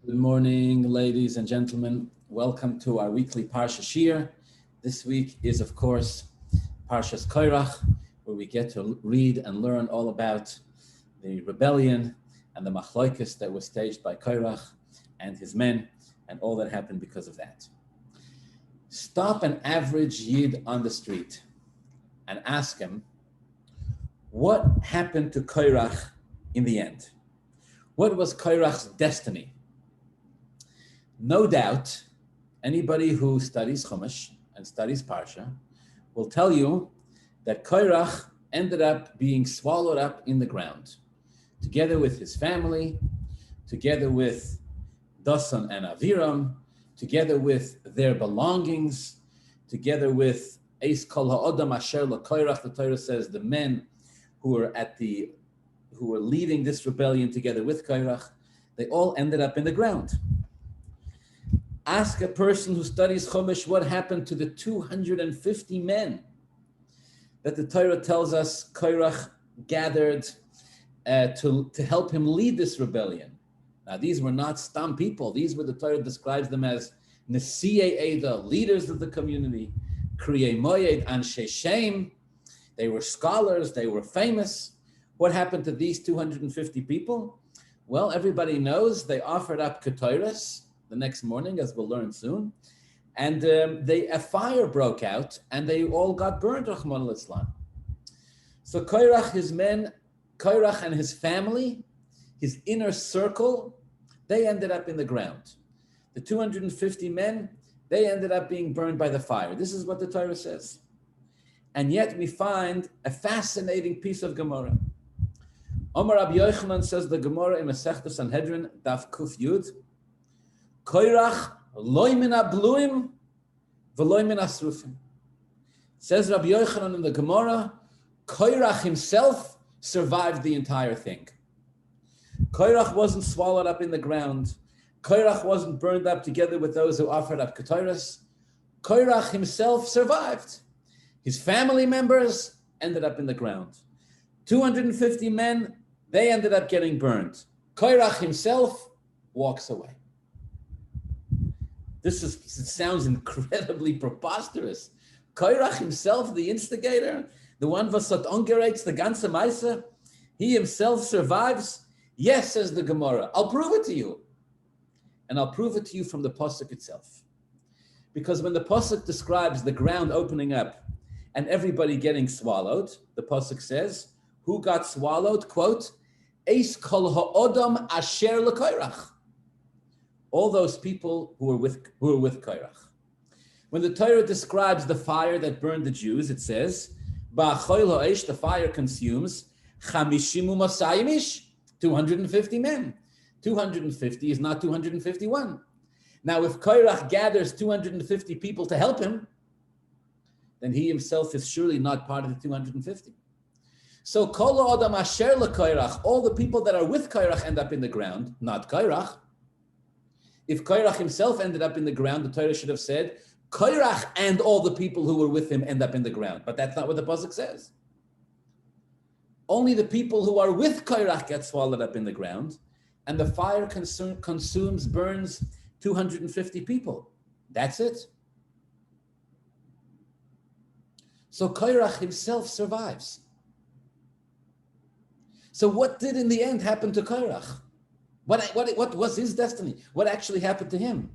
Good morning, ladies and gentlemen. Welcome to our weekly Parsha Shiur. This week is, of course, Parsha's Korach, where we get to read and learn all about the rebellion and the machloikis that was staged by Korach and his men, and all that happened because of that. Stop an average Yid on the street and ask him, what happened to Korach in the end? What was Korach's destiny? No doubt, anybody who studies Chumash and studies Parsha will tell you that Korach ended up being swallowed up in the ground, together with his family, together with Dasan and Aviram, together with their belongings, together with Eis Kol Ha'odam Asher LaKorach. The Torah says the men who were leading this rebellion together with Korach, they all ended up in the ground. Ask a person who studies Chumash what happened to the 250 men that the Torah tells us Korach gathered to help him lead this rebellion. Now, these were not stam people. These were, the Torah describes them as Nesiei Eda, leaders of the community, Kriyei Moyed, Anshe Shem. They were scholars, they were famous. What happened to these 250 people? Well, everybody knows they offered up Ketores the next morning, as we'll learn soon, and a fire broke out, and they all got burned, Rahman al-Islam. So Korach, his men, Korach and his family, his inner circle, they ended up in the ground. The 250 men, they ended up being burned by the fire. This is what the Torah says. And yet we find a fascinating piece of Gemara. Omar Rabbi Yochanan says the Gemara in Masechta Sanhedrin, Daf Kuf Yud, Korach loy min habluim v'loy min asrufim. Says Rabbi Yochanan in the Gemara, Korach himself survived the entire thing. Korach wasn't swallowed up in the ground. Korach wasn't burned up together with those who offered up Ketores. Korach himself survived. His family members ended up in the ground. 250 men, they ended up getting burned. Korach himself walks away. It sounds incredibly preposterous. Korach himself, the instigator, the one vasat ongerates the ganze Maisa, he himself survives. Yes, says the Gemara, I'll prove it to you. And I'll prove it to you from the Pasuk itself. Because when the Pasuk describes the ground opening up and everybody getting swallowed, the Pasuk says, who got swallowed? Quote, Eis kol ha'odam asher l'Korach. All those people who were with Korach. When the Torah describes the fire that burned the Jews, it says, Ba'achol ha'esh, the fire consumes, chamishim u'masayim ish, 250 men. 250 is not 251. Now, if Korach gathers 250 people to help him, then he himself is surely not part of the 250. So, kol ha'odam asher l'Korach, all the people that are with Korach end up in the ground, not Korach. If Korach himself ended up in the ground, the Torah should have said, Korach and all the people who were with him end up in the ground. But that's not what the Pasuk says. Only the people who are with Korach get swallowed up in the ground, and the fire burns 250 people. That's it. So Korach himself survives. So what did in the end happen to Korach? What was his destiny? What actually happened to him?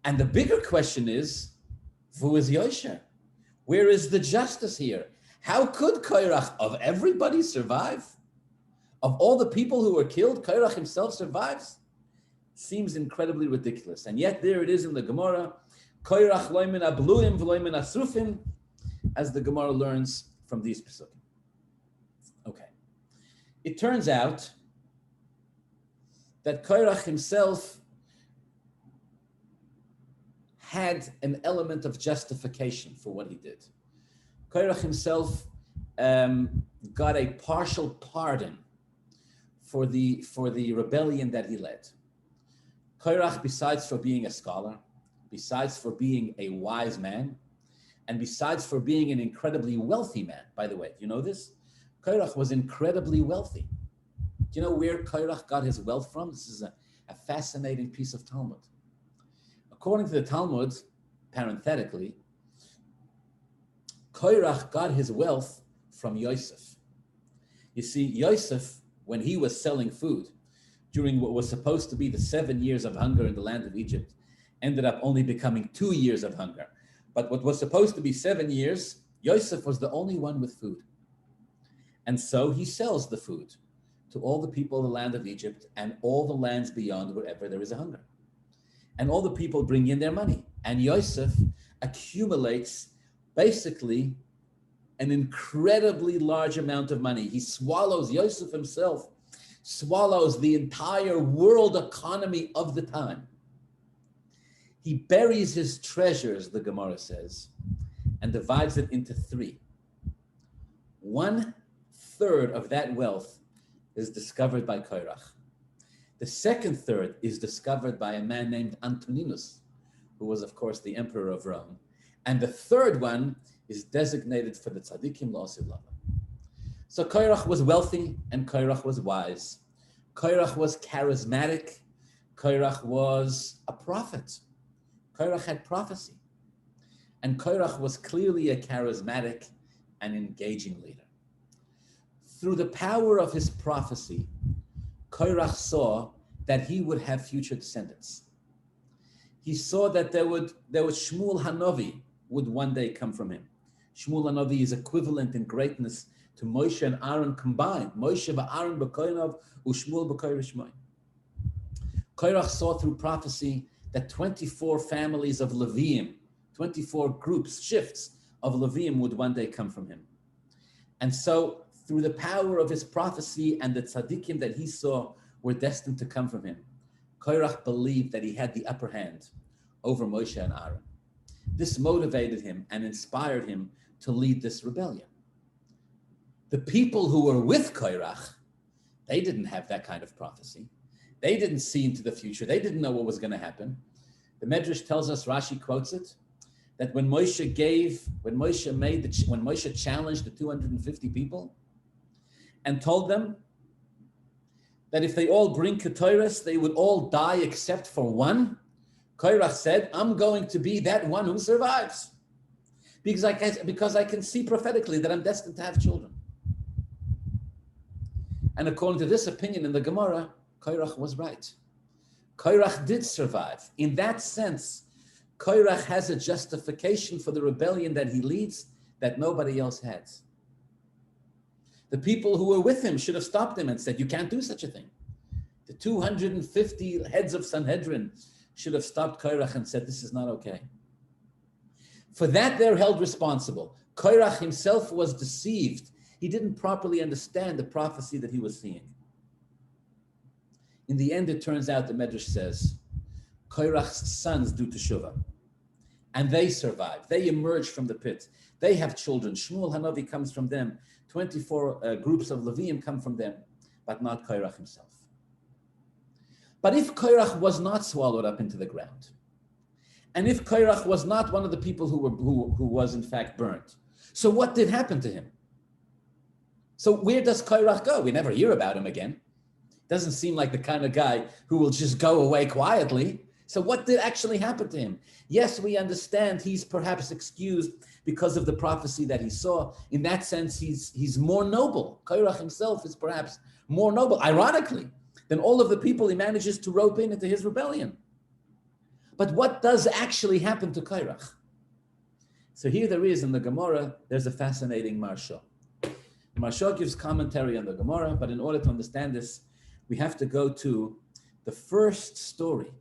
And the bigger question is, who is Yosher? Where is the justice here? How could Korach, of everybody, survive? Of all the people who were killed, Korach himself survives? Seems incredibly ridiculous. And yet there it is in the Gemara, Korach loy min habluim v'loy min asrufim, as the Gemara learns from these pesukim. Okay. It turns out that Korach himself had an element of justification for what he did. Korach himself got a partial pardon for the rebellion that he led. Korach, besides for being a scholar, besides for being a wise man, and besides for being an incredibly wealthy man, by the way, do you know this? Korach was incredibly wealthy. Do you know where Korach got his wealth from? This is a fascinating piece of Talmud. According to the Talmud, parenthetically, Korach got his wealth from Yosef. You see, Yosef, when he was selling food during what was supposed to be the 7 years of hunger in the land of Egypt, ended up only becoming 2 years of hunger. But what was supposed to be 7 years, Yosef was the only one with food. And so he sells the food to all the people of the land of Egypt and all the lands beyond wherever there is a hunger. And all the people bring in their money. And Yosef accumulates basically an incredibly large amount of money. He swallows, Yosef himself swallows the entire world economy of the time. He buries his treasures, the Gemara says, and divides it into three. 1/3 of that wealth is discovered by Korach. The second third is discovered by a man named Antoninus, who was, of course, the emperor of Rome. And the third one is designated for the tzaddikim la'aseh lava. So Korach was wealthy and Korach was wise. Korach was charismatic. Korach was a prophet. Korach had prophecy. And Korach was clearly a charismatic and engaging leader. Through the power of his prophecy, Korach saw that he would have future descendants. He saw that there would Shmuel Hanavi would one day come from him. Shmuel Hanavi is equivalent in greatness to Moshe and Aaron combined. Moshe v'Aaron b'koinav u'Shmuel b'koir Shmoi. Korach saw through prophecy that 24 families of Leviim, 24 groups, shifts of Leviim would one day come from him. And so through the power of his prophecy and the tzaddikim that he saw were destined to come from him, Korach believed that he had the upper hand over Moshe and Aaron. This motivated him and inspired him to lead this rebellion. The people who were with Korach, they didn't have that kind of prophecy. They didn't see into the future. They didn't know what was going to happen. The Medrash tells us, Rashi quotes it, that when Moshe challenged the 250 people and told them that if they all bring Ketores, they would all die except for one, Korach said, I'm going to be that one who survives. Because I can see prophetically that I'm destined to have children. And according to this opinion in the Gemara, Korach was right. Korach did survive. In that sense, Korach has a justification for the rebellion that he leads that nobody else has. The people who were with him should have stopped him and said, you can't do such a thing. The 250 heads of Sanhedrin should have stopped Korach and said, this is not okay. For that, they're held responsible. Korach himself was deceived. He didn't properly understand the prophecy that he was seeing. In the end, it turns out, the Medrash says, Korach's sons do teshuvah. And they survive. They emerge from the pit. They have children. Shmuel Hanavi comes from them. 24 groups of Leviim come from them, but not Korach himself. But if Korach was not swallowed up into the ground, and if Korach was not one of the people who was in fact burnt, so what did happen to him? So where does Korach go? We never hear about him again. Doesn't seem like the kind of guy who will just go away quietly. So what did actually happen to him? Yes, we understand he's perhaps excused because of the prophecy that he saw. In that sense, he's more noble. Korach himself is perhaps more noble, ironically, than all of the people he manages to rope in into his rebellion. But what does actually happen to Korach? So here there is in the Gemara, there's a fascinating Marsha. Marsha gives commentary on the Gemara, but in order to understand this, we have to go to the first story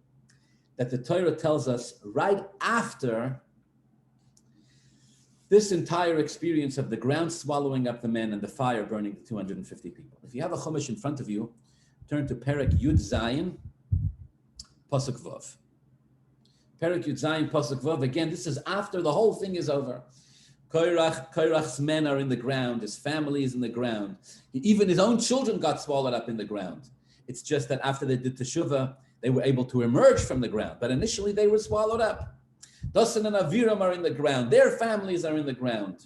that the Torah tells us right after this entire experience of the ground swallowing up the men and the fire burning the 250 people. If you have a Chumash in front of you, turn to Perek Yud Zayin, Pasuk Vav. Perek Yud Zayin, Pasuk Vav. Again, this is after the whole thing is over. Korach's men are in the ground. His family is in the ground. Even his own children got swallowed up in the ground. It's just that after they did teshuvah, they were able to emerge from the ground. But initially, they were swallowed up. Dasan and Aviram are in the ground. Their families are in the ground.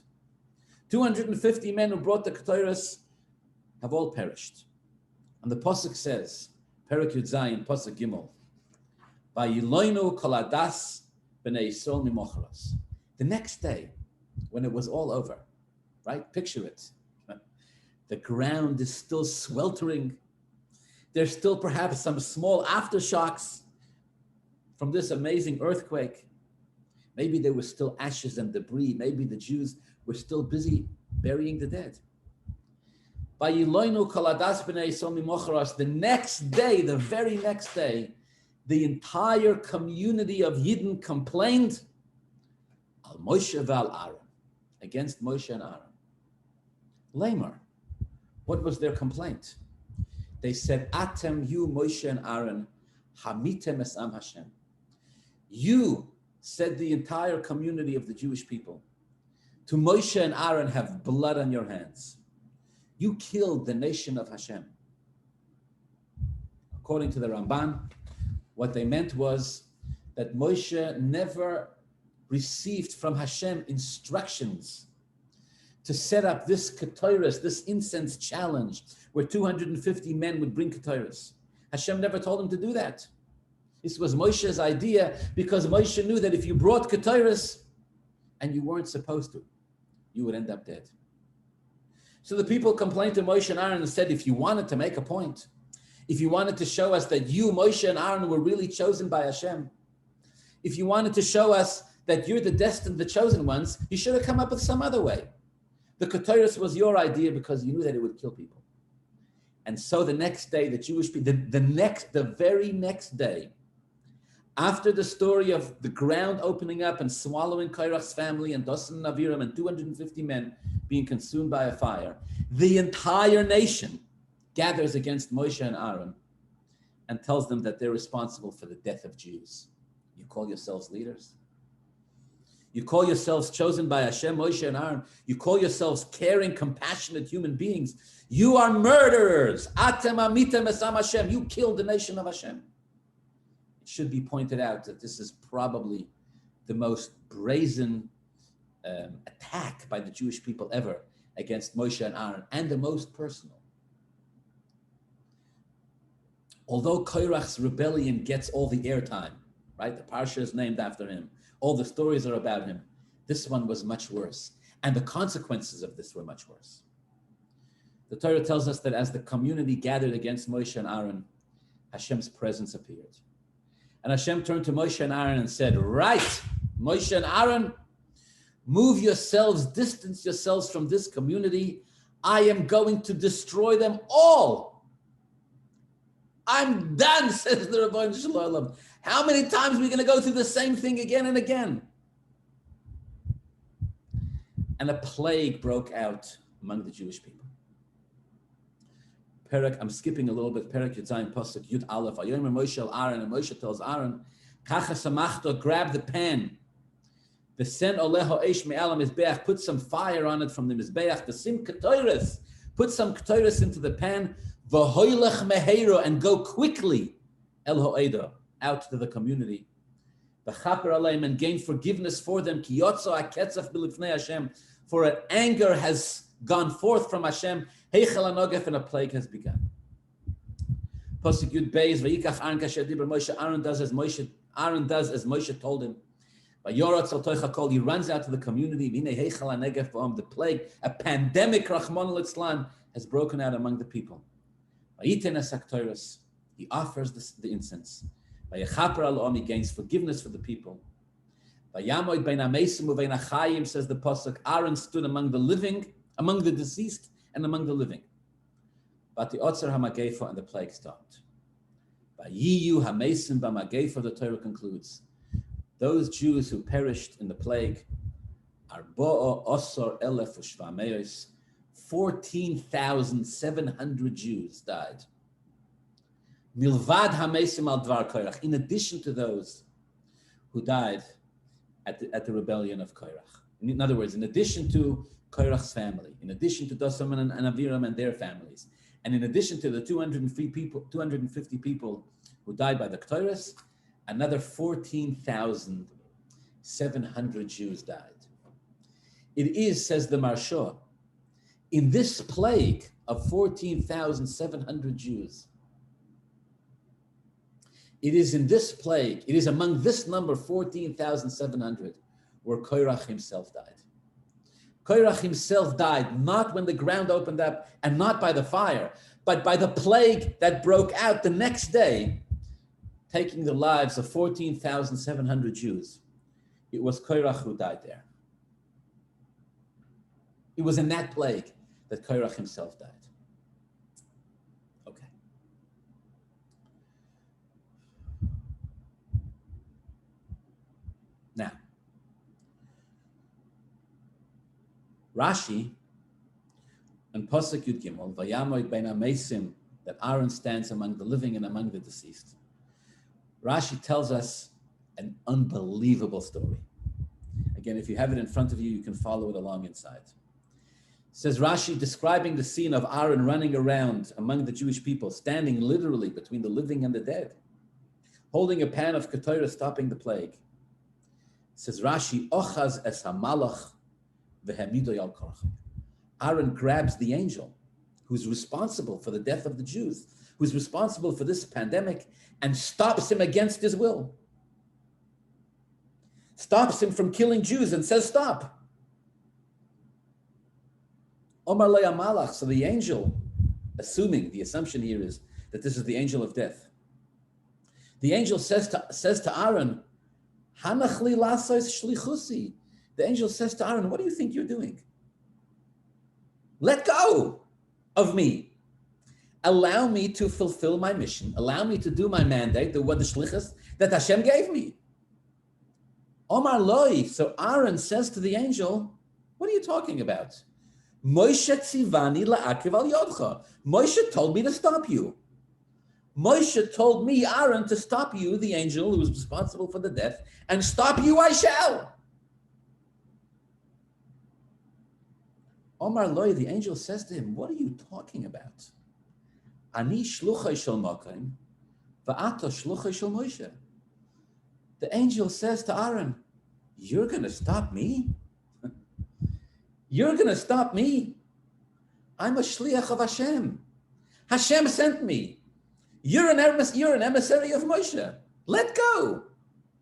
250 men who brought the Ketores have all perished. And the Pasuk says, Perek Yud Zayin, Pasuk Gimel. Vayiloinu kol hadas b'nei Yisrael mimocharos. The next day, when it was all over, right? Picture it. The ground is still sweltering. There's still perhaps some small aftershocks from this amazing earthquake. Maybe there were still ashes and debris. Maybe the Jews were still busy burying the dead. The next day, the very next day, the entire community of Yidden complained al Moshe val Aaron, against Moshe and Aaron. Lamar, what was their complaint? They said, Atem, you, Moshe and Aaron, hamitem es am Hashem. You, said the entire community of the Jewish people, to Moshe and Aaron have blood on your hands. You killed the nation of Hashem. According to the Ramban, what they meant was that Moshe never received from Hashem instructions to set up this ketores, this incense challenge, where 250 men would bring ketores. Hashem never told him to do that. This was Moshe's idea because Moshe knew that if you brought ketores and you weren't supposed to, you would end up dead. So the people complained to Moshe and Aaron and said, if you wanted to make a point, if you wanted to show us that you, Moshe and Aaron, were really chosen by Hashem, if you wanted to show us that you're the destined, the chosen ones, you should have come up with some other way. The ketores was your idea because you knew that it would kill people. And so the next day, the Jewish people, the very next day, after the story of the ground opening up and swallowing Korach's family and Dosan and Aviram and 250 men being consumed by a fire, the entire nation gathers against Moshe and Aaron and tells them that they're responsible for the death of Jews. You call yourselves leaders? You call yourselves chosen by Hashem, Moshe and Aaron. You call yourselves caring, compassionate human beings. You are murderers. Atem amitem esam Hashem. You killed the nation of Hashem. It should be pointed out that this is probably the most brazen attack by the Jewish people ever against Moshe and Aaron, and the most personal. Although Korach's rebellion gets all the airtime, right? The Parsha is named after him. All the stories are about him. This one was much worse. And the consequences of this were much worse. The Torah tells us that as the community gathered against Moshe and Aaron, Hashem's presence appeared. And Hashem turned to Moshe and Aaron and said, right, Moshe and Aaron, move yourselves, distance yourselves from this community. I am going to destroy them all. I'm done, says the Rebbeinu Shalom. How many times are we going to go through the same thing again and again? And a plague broke out among the Jewish people. I'm skipping a little bit. Perek Yud Zayin Pasuk Yud Aleph. Vayomer Moshe el Aaron, and Moshe tells Aaron, Kacha samachto, grab the pan. V'sen oleho eish me'al mizbeach, put some fire on it from the mizbeach. V'sim ketores, put some ketores into the pan. V'hoylech meheiro, and go quickly el ho'edo, out to the community. V'chaper aleim, and gain forgiveness for them. Ki yotzo haketzaf b'lifnei Hashem, for an anger has gone forth from Hashem. Heichel hanogef, and a plague has begun. Pasuk Yud Beis, v'yikach Aaron kasher diber Moshe. Aaron does as Moshe told him. V'yorotz al toich hakol, he runs out to the community. V'inei heichel hanegef b'om, the plague, a pandemic, Rachmana litzlan, has broken out among the people. V'yiten es haktoros, he offers the incense. V'yechaper al he gains forgiveness for the people. V'yamoid bein hamesim u'bein hachayim, says the pasuk. Aaron stood among the living, among the deceased, and among the living. But the Otzer HaMagefa, and the plague stopped. Vayiyu HaMesim BaMagefa, the Torah concludes, those Jews who perished in the plague are Bo'o Osor Elef Ushvameos, 14,700 Jews died. Milvad HaMesim Al Dvar Korach, in addition to those who died at the rebellion of Korach. In other words, in addition to Korach's family, in addition to Dosan and Aviram and their families, and in addition to the 250 people who died by the Ketores, another 14,700 Jews died. It is, says the Marsha, in this plague of 14,700 Jews, It is in this plague, it is among this number, 14,700, where Korach himself died. Korach himself died not when the ground opened up and not by the fire, but by the plague that broke out the next day, taking the lives of 14,700 Jews. It was Korach who died there. It was in that plague that Korach himself died. Okay. Now, Rashi and Pasuk Yud Gimel, Vayamoid Bein HaMeisim, that Aaron stands among the living and among the deceased. Rashi tells us an unbelievable story. Again, if you have it in front of you, you can follow it along inside. Says Rashi, describing the scene of Aaron running around among the Jewish people, standing literally between the living and the dead, holding a pan of ketorah, stopping the plague. Says Rashi, Ochaz es hamalach v'hemido al Korach. Aaron grabs the angel who's responsible for the death of the Jews, who's responsible for this pandemic, and stops him against his will. Stops him from killing Jews and says, stop. Omar Le'a Malach, so the angel, assuming, the assumption here is that this is the angel of death. The angel says to Aaron, Hanach li lasais shlichusi. The angel says to Aaron, what do you think you're doing? Let go of me. Allow me to fulfill my mission. Allow me to do my mandate, the shlichus that Hashem gave me. Omar Loi, so Aaron says to the angel, what are you talking about? Moshe tzivani la'akiv al yodcha. Moshe told me to stop you. Moshe told me, Aaron, to stop you, the angel who was responsible for the death, and stop you I shall. Omar Loi, the angel says to him, what are you talking about? Ani shluchai shel Makom, va'ata shluchai shel Moshe. The angel says to Aaron, you're going to stop me? You're going to stop me? I'm a shliach of Hashem. Hashem sent me. You're an emissary of Moshe. Let go.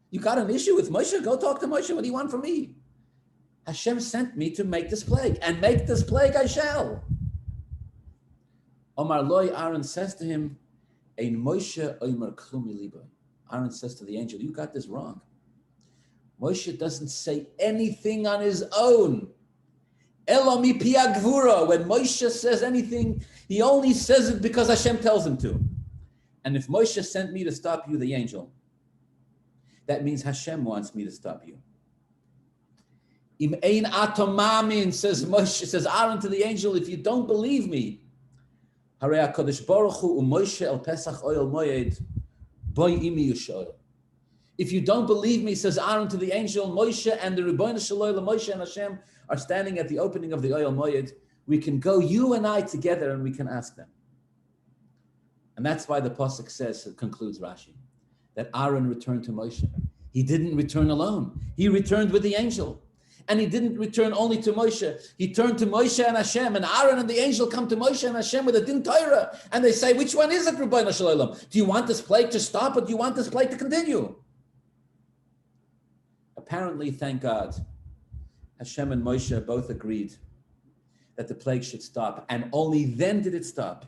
You got an issue with Moshe? Go talk to Moshe. What do you want from me? Hashem sent me to make this plague, and make this plague I shall. Omar Loi, Aaron says to him, Ein Moshe oimer klum milibo. Aaron says to the angel, you got this wrong. Moshe doesn't say anything on his own. Elo mi pi hagvura. When Moshe says anything, he only says it because Hashem tells him to. And if Moshe sent me to stop you, the angel, that means Hashem wants me to stop you. Im ein atomamin, says Moshe, says Aaron to the angel, if you don't believe me, Harei HaKadosh Baruch Hu u'Moshe el Pesach oil moed, boy imi yushoel. If you don't believe me, says Aaron to the angel, Moshe and the Rebbeinu Shalom, Moshe and Hashem are standing at the opening of the oil moed. We can go, you and I together, and we can ask them. And that's why the Pasuk says, it concludes Rashi, that Aaron returned to Moshe. He didn't return alone. He returned with the angel. And he didn't return only to Moshe. He turned to Moshe and Hashem, and Aaron and the angel come to Moshe and Hashem with a din Torah, and they say, which one is it, Rebbeinu Shalom? Do you want this plague to stop, or do you want this plague to continue? Apparently, thank God, Hashem and Moshe both agreed that the plague should stop, and only then did it stop,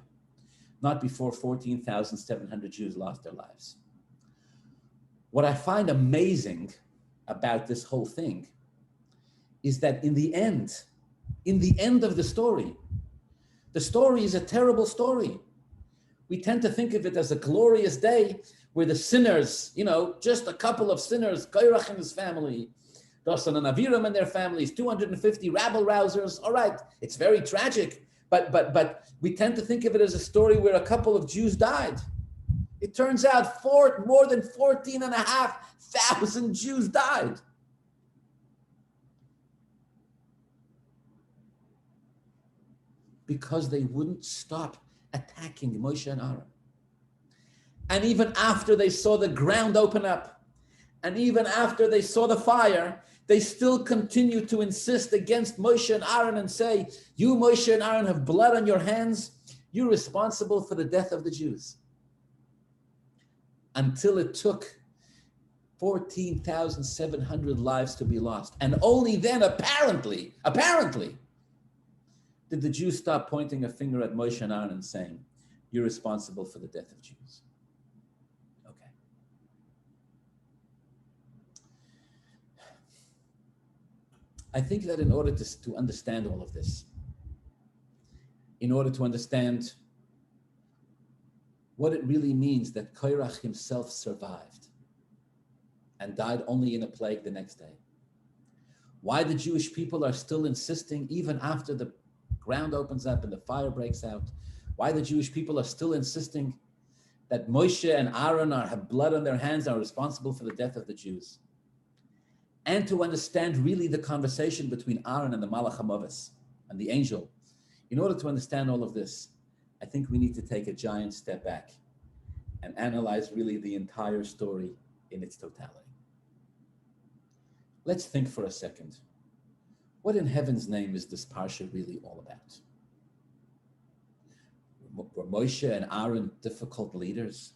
not before 14,700 Jews lost their lives. What I find amazing about this whole thing is that in the end of the story is a terrible story. We tend to think of it as a glorious day where the sinners, just a couple of sinners, Korach and his family, Dosan and Aviram and their families, 250 rabble-rousers. All right, it's very tragic, but we tend to think of it as a story where a couple of Jews died. It turns out more than 14,500 Jews died. Because they wouldn't stop attacking Moshe and Aaron. And even after they saw the ground open up, and even after they saw the fire, they still continue to insist against Moshe and Aaron and say, you, Moshe and Aaron, have blood on your hands. You're responsible for the death of the Jews. until it took 14,700 lives to be lost. And only then, apparently, did the Jews stop pointing a finger at Moshe and Aaron and saying, you're responsible for the death of Jews. Okay. I think that in order to understand all of this, in order to understand what it really means that Korach himself survived and died only in a plague the next day, why the Jewish people are still insisting, even after the ground opens up and the fire breaks out, why the Jewish people are still insisting that Moshe and Aaron have blood on their hands and are responsible for the death of the Jews. And to understand really the conversation between Aaron and the Malach HaMavis and the angel. In order to understand all of this, I think we need to take a giant step back and analyze really the entire story in its totality. Let's think for a second. What in heaven's name is this Parsha really all about? Were Moshe and Aaron difficult leaders?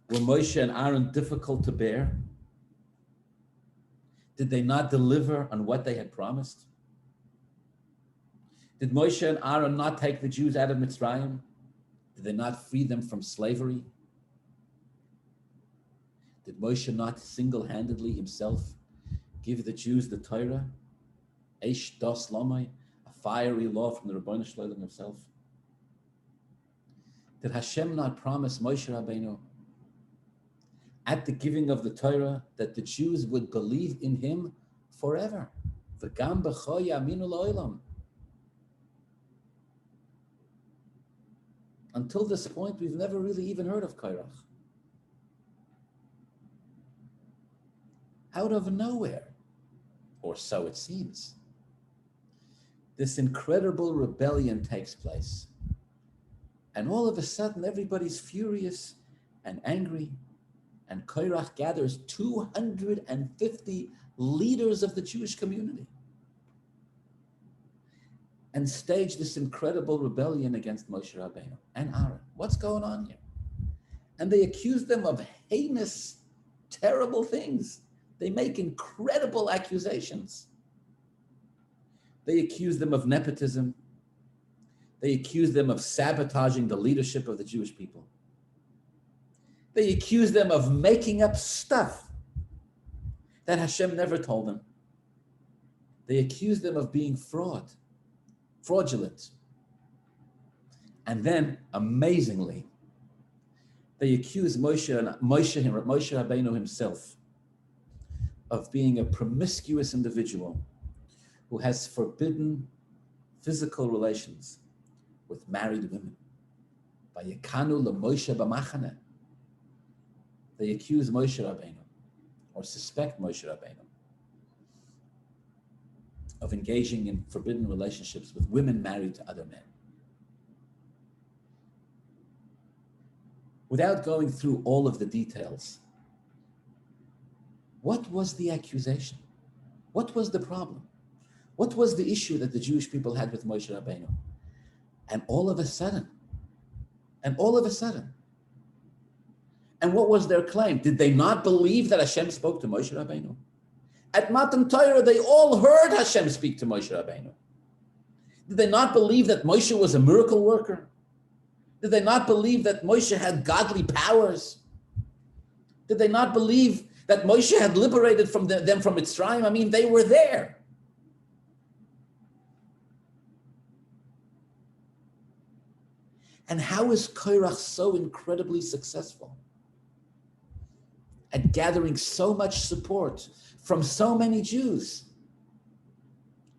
Were Moshe and Aaron difficult to bear? Did they not deliver on what they had promised? Did Moshe and Aaron not take the Jews out of Mitzrayim? Did they not free them from slavery? Did Moshe not single-handedly himself give the Jews the Torah, Eish Das Lamai, a fiery law from the Rebbeinu Shalom himself? Did Hashem not promise Moshe Rabbeinu at the giving of the Torah that the Jews would believe in him forever? V'gam b'cho ya'aminu la'olam. Until this point, we've never really even heard of Korach. Out of nowhere, or so it seems, this incredible rebellion takes place. And all of a sudden, everybody's furious and angry, and Korach gathers 250 leaders of the Jewish community and stage this incredible rebellion against Moshe Rabbeinu and Aaron. What's going on here? And they accuse them of heinous, terrible things. They make incredible accusations. They accuse them of nepotism. They accuse them of sabotaging the leadership of the Jewish people. They accuse them of making up stuff that Hashem never told them. They accuse them of being fraudulent. And then, amazingly, they accuse Moshe Rabbeinu himself of being a promiscuous individual who has forbidden physical relations with married women. Vayekanu leMoshe b'machane. They accuse Moshe Rabbeinu, or suspect Moshe Rabbeinu, of engaging in forbidden relationships with women married to other men. Without going through all of the details, what was the accusation? What was the problem? What was the issue that the Jewish people had with Moshe Rabbeinu? And all of a sudden, and what was their claim? Did they not believe that Hashem spoke to Moshe Rabbeinu? At Matan Torah, they all heard Hashem speak to Moshe Rabbeinu. Did they not believe that Moshe was a miracle worker? Did they not believe that Moshe had godly powers? Did they not believe that Moshe had liberated them from Mitzrayim? I mean, they were there. And how is Korach so incredibly successful at gathering so much support from so many Jews?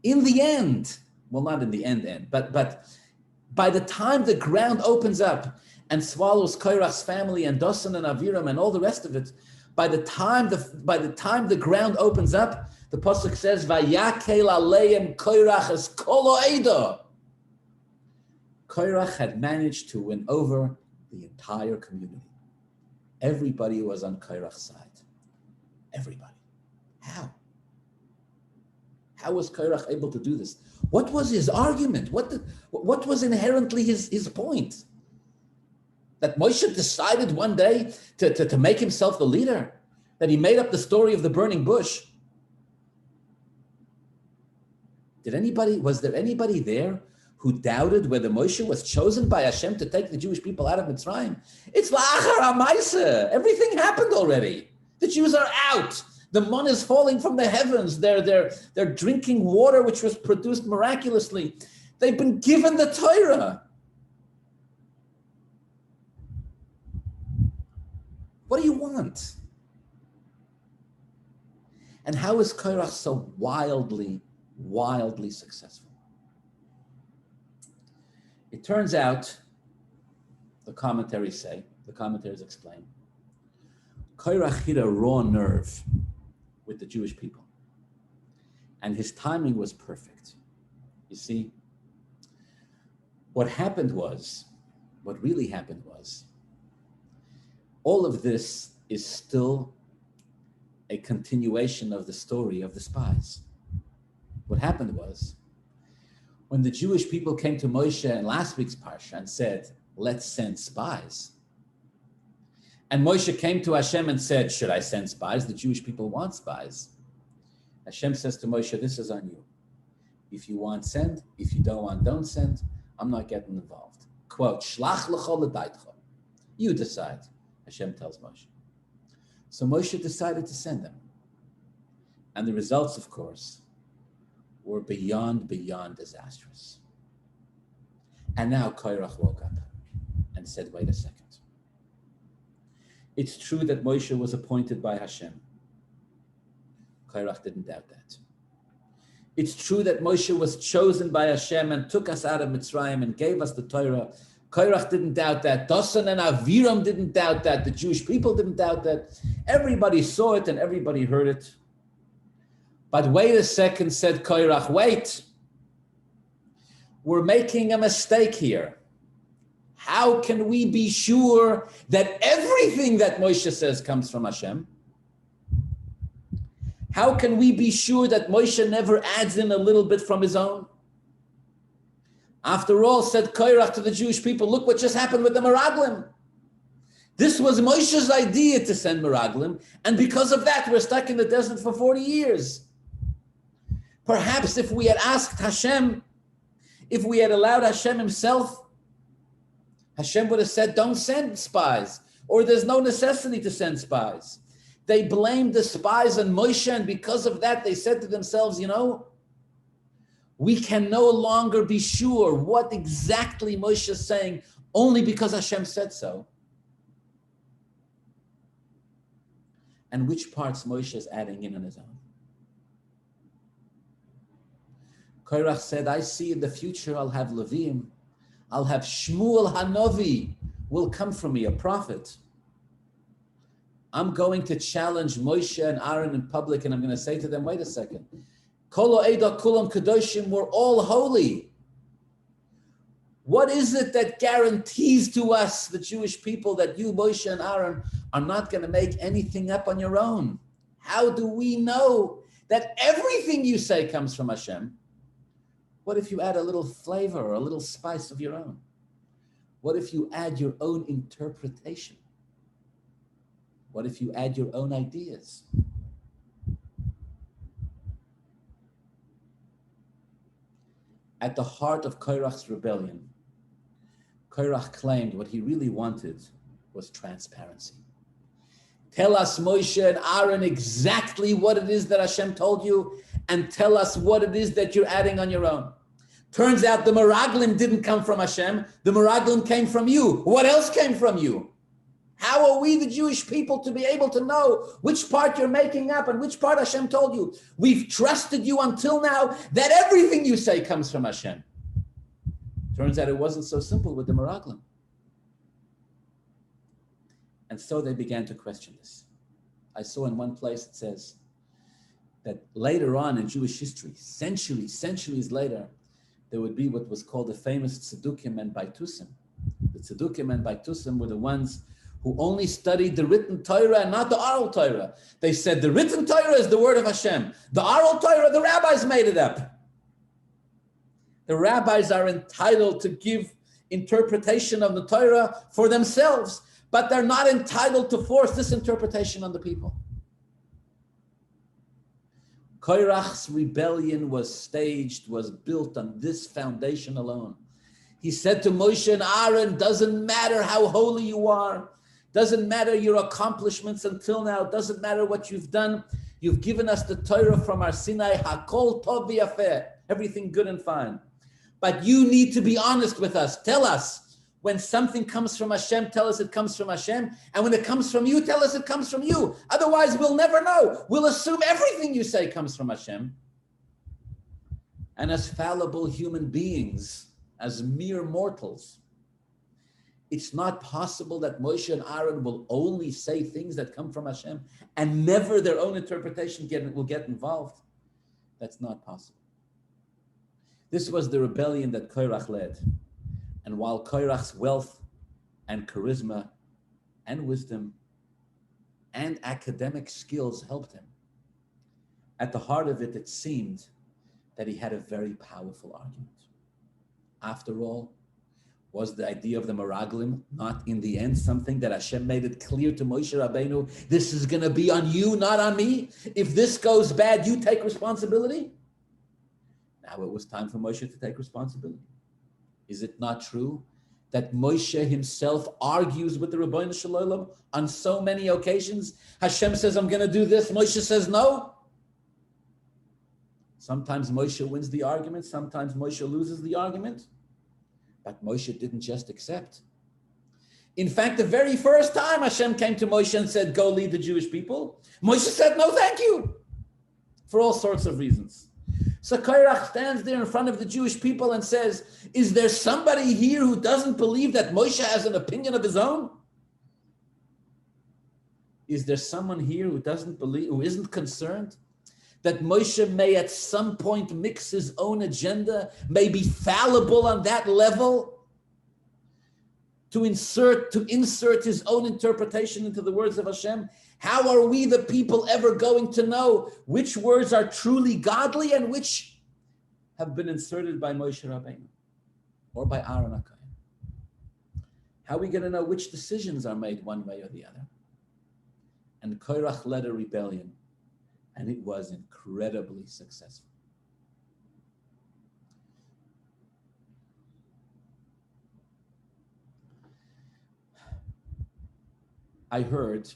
In the end, well, not in the end, but by the time the ground opens up and swallows Korach's family and Dosan and Aviram and all the rest of it, by the time the ground opens up, the pasuk says, "Vayakel aleim Korach es kol ha'eda." Korach had managed to win over the entire community. Everybody was on Korach's side. Everybody. How? How was Korach able to do this? What was his argument? What was inherently his point? That Moshe decided one day to make himself the leader? That he made up the story of the burning bush? Was there anybody there who doubted whether Moshe was chosen by Hashem to take the Jewish people out of Mitzrayim? It's la'achar ha'maaseh. Everything happened already. The Jews are out. The manna is falling from the heavens. They're drinking water which was produced miraculously. They've been given the Torah. What do you want? And how is Korach so wildly successful? It turns out, the commentaries explain, Korach hit a raw nerve with the Jewish people. And his timing was perfect. You see, what really happened was, all of this is still a continuation of the story of the spies. What happened was, when the Jewish people came to Moshe in last week's Parsha and said, let's send spies. And Moshe came to Hashem and said, should I send spies? The Jewish people want spies. Hashem says to Moshe, this is on you. If you want, send. If you don't want, don't send. I'm not getting involved. Quote, Shlach l'cho l'daitcho. You decide, Hashem tells Moshe. So Moshe decided to send them. And the results, of course, were beyond disastrous. And now Korach woke up and said, wait a second. It's true that Moshe was appointed by Hashem. Korach didn't doubt that. It's true that Moshe was chosen by Hashem and took us out of Mitzrayim and gave us the Torah. Korach didn't doubt that. Dosan and Aviram didn't doubt that. The Jewish people didn't doubt that. Everybody saw it and everybody heard it. But wait a second, said Korach, wait. We're making a mistake here. How can we be sure that everything that Moshe says comes from Hashem? How can we be sure that Moshe never adds in a little bit from his own? After all, said Korach to the Jewish people, look what just happened with the Meraglim. This was Moshe's idea to send Meraglim, and because of that, we're stuck in the desert for 40 years. Perhaps if we had asked Hashem, if we had allowed Hashem himself, Hashem would have said, don't send spies, or there's no necessity to send spies. They blamed the spies on Moshe, and because of that, they said to themselves, we can no longer be sure what exactly Moshe is saying, only because Hashem said so. And which parts Moshe is adding in on his own. Korach said, I see in the future I'll have Levim, I'll have Shmuel Hanovi will come from me, a prophet. I'm going to challenge Moshe and Aaron in public, and I'm going to say to them, wait a second. Kol Eda Kulam Kadoshim, we're all holy. What is it that guarantees to us, the Jewish people, that you, Moshe and Aaron, are not going to make anything up on your own? How do we know that everything you say comes from Hashem? What if you add a little flavor or a little spice of your own? What if you add your own interpretation? What if you add your own ideas? At the heart of Korach's rebellion, Korach claimed what he really wanted was transparency. Tell us, Moshe and Aaron, exactly what it is that Hashem told you, and tell us what it is that you're adding on your own. Turns out the Meraglim didn't come from Hashem. The Meraglim came from you. What else came from you? How are we, the Jewish people, to be able to know which part you're making up and which part Hashem told you? We've trusted you until now that everything you say comes from Hashem. Turns out it wasn't so simple with the Meraglim. And so they began to question this. I saw in one place it says that later on in Jewish history, centuries later, there would be what was called the famous Tzedukim and Baitusim. The Tzedukim and Baitusim were the ones who only studied the written Torah and not the oral Torah. They said the written Torah is the word of Hashem. The oral Torah, the rabbis made it up. The rabbis are entitled to give interpretation of the Torah for themselves, but they're not entitled to force this interpretation on the people. Korach's rebellion was built on this foundation alone. He said to Moshe and Aaron, doesn't matter how holy you are, doesn't matter your accomplishments until now, doesn't matter what you've done. You've given us the Torah from our Sinai, Hakol Tov v'Yafeh, everything good and fine. But you need to be honest with us. Tell us when something comes from Hashem, tell us it comes from Hashem. And when it comes from you, tell us it comes from you. Otherwise, we'll never know. We'll assume everything you say comes from Hashem. And as fallible human beings, as mere mortals, it's not possible that Moshe and Aaron will only say things that come from Hashem and never their own interpretation will get involved. That's not possible. This was the rebellion that Korach led. And while Korach's wealth and charisma and wisdom and academic skills helped him, at the heart of it, it seemed that he had a very powerful argument. After all, was the idea of the Meraglim not in the end something that Hashem made it clear to Moshe Rabbeinu, this is going to be on you, not on me? If this goes bad, you take responsibility? Now it was time for Moshe to take responsibility. Is it not true that Moshe himself argues with the Rebbeinu Shalom on so many occasions? Hashem says, I'm going to do this. Moshe says no. Sometimes Moshe wins the argument. Sometimes Moshe loses the argument. But Moshe didn't just accept. In fact, the very first time Hashem came to Moshe and said, go lead the Jewish people, Moshe said, no, thank you, for all sorts of reasons. So Korach stands there in front of the Jewish people and says, is there somebody here who doesn't believe that Moshe has an opinion of his own? Is there someone here who doesn't believe, who isn't concerned that Moshe may at some point mix his own agenda, may be fallible on that level, to insert his own interpretation into the words of Hashem? How are we, the people, ever going to know which words are truly godly and which have been inserted by Moshe Rabbeinu or by Aaron HaKohen? How are we going to know which decisions are made one way or the other? And Korach led a rebellion, and it was incredibly successful. I heard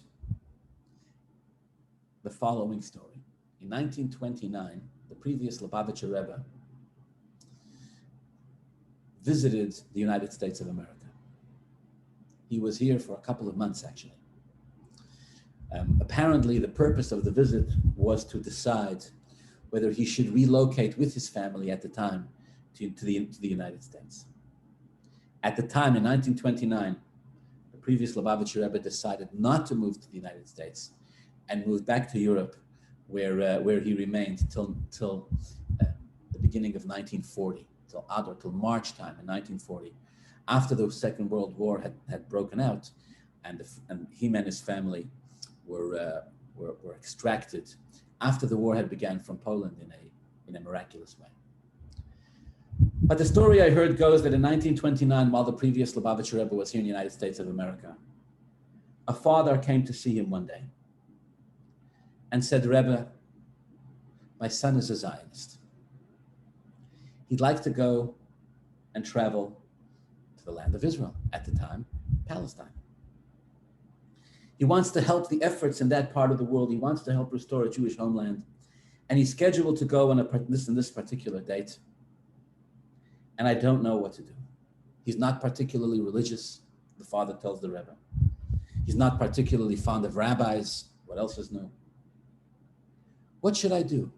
the following story. In 1929, the previous Lubavitcher Rebbe visited the United States of America. He was here for a couple of months, actually. Apparently, the purpose of the visit was to decide whether he should relocate with his family at the time to the United States. At the time, in 1929, the previous Lubavitcher Rebbe decided not to move to the United States and moved back to Europe, where he remained till the beginning of 1940, till March time in 1940, after the Second World War had broken out, and him and his family were extracted after the war had begun from Poland in a miraculous way. But the story I heard goes that in 1929, while the previous Lubavitcher Rebbe was here in the United States of America, a father came to see him one day and said, Rebbe, my son is a Zionist. He'd like to go and travel to the land of Israel, at the time, Palestine. He wants to help the efforts in that part of the world. He wants to help restore a Jewish homeland. And he's scheduled to go on this particular date. And I don't know what to do. He's not particularly religious, the father tells the Rebbe. He's not particularly fond of rabbis. What else is new? What should I do?